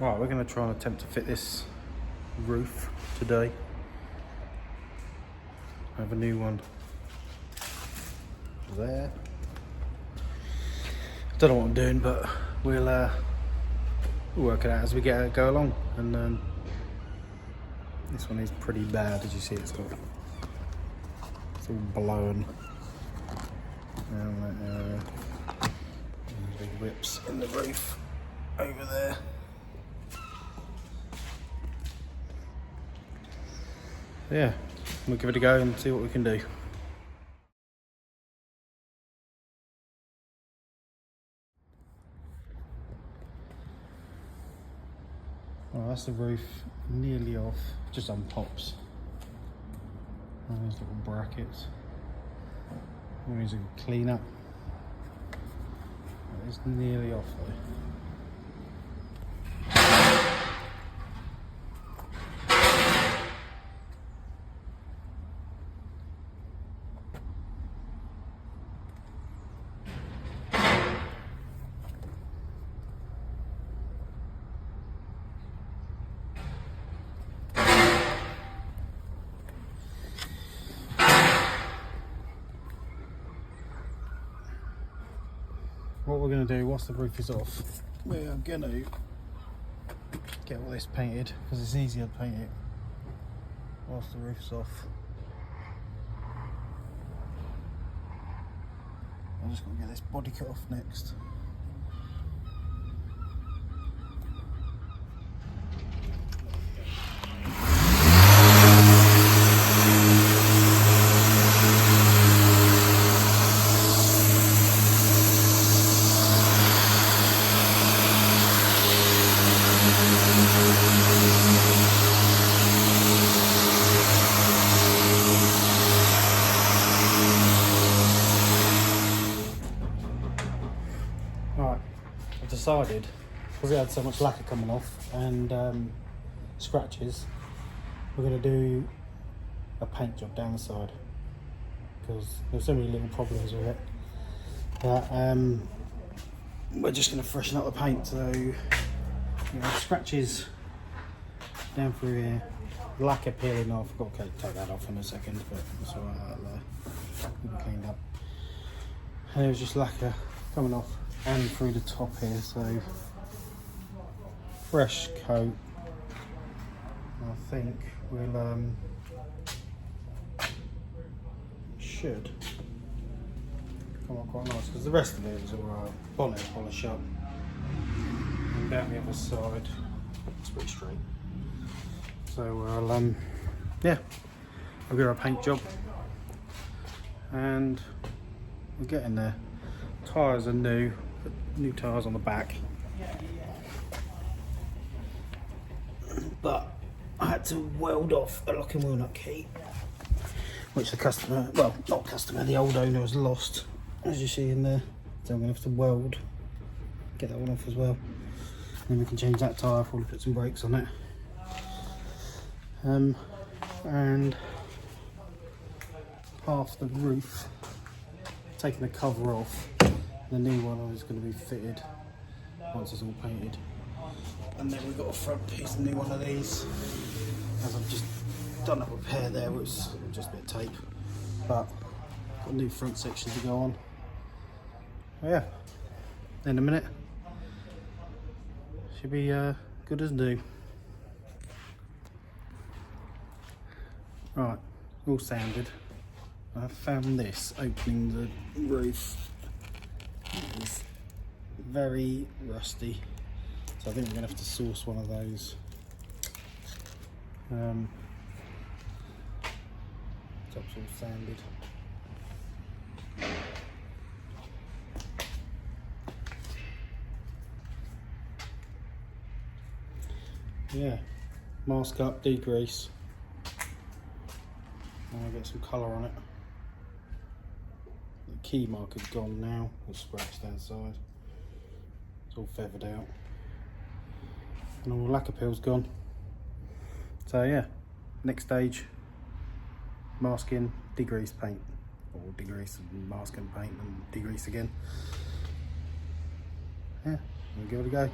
Right, we're going to try and attempt to fit this roof today. I have a new one there. Don't know what I'm doing, but we'll work it out as we go along. And this one is pretty bad, as you see. It's all blown. Big rips in the roof over there. Yeah, we'll give it a go and see what we can do. Well, that's the roof nearly off, just on pops. There's little brackets. We need to clean up. It's nearly off though. What we're going to do, once the roof is off, we are going to get all this painted, because it's easier to paint it whilst the roof's off. I'm just going to get this body cut off next. Right, I've decided, because it had so much lacquer coming off and scratches, we're going to do a paint job down the side, because there's so many little problems with it that we're just going to freshen up the paint. So, scratches down through here, lacquer peeling off. I've got to take that off in a second, but that's alright, that'll be cleaned up. And it was just lacquer coming off and through the top here, so fresh coat. I think we'll should come on quite nice, because the rest of it was alright. Bonnet polish up, and down the other side it's pretty straight. So we'll yeah, we'll get our paint job and we're getting there. Tyres are new, new tyres on the back, but I had to weld off a lock and wheel nut key, which the customer, well, not customer, the old owner has lost, as you see in there. So I'm going to have to weld, get that one off as well. Then we can change that tyre, probably put some brakes on it. And half the roof, taking the cover off. The new one is going to be fitted once it's all painted. And then we've got a front piece, a new one of these, as I've just done a repair there, which is just a bit of tape, but got a new front section to go on. Oh yeah, in a minute, should be good as new. Right, all sanded. I found this opening the roof. It's very rusty, so I think we're going to have to source one of those. Top's all sanded. Yeah, mask up, degrease. I'll get some colour on it. The key marker's gone now, it's scratched outside. It's all feathered out. And all the lacquer peel's gone. So yeah, next stage, masking, degrease paint. Or degrease and mask and paint and degrease again. Yeah, we'll give it a go.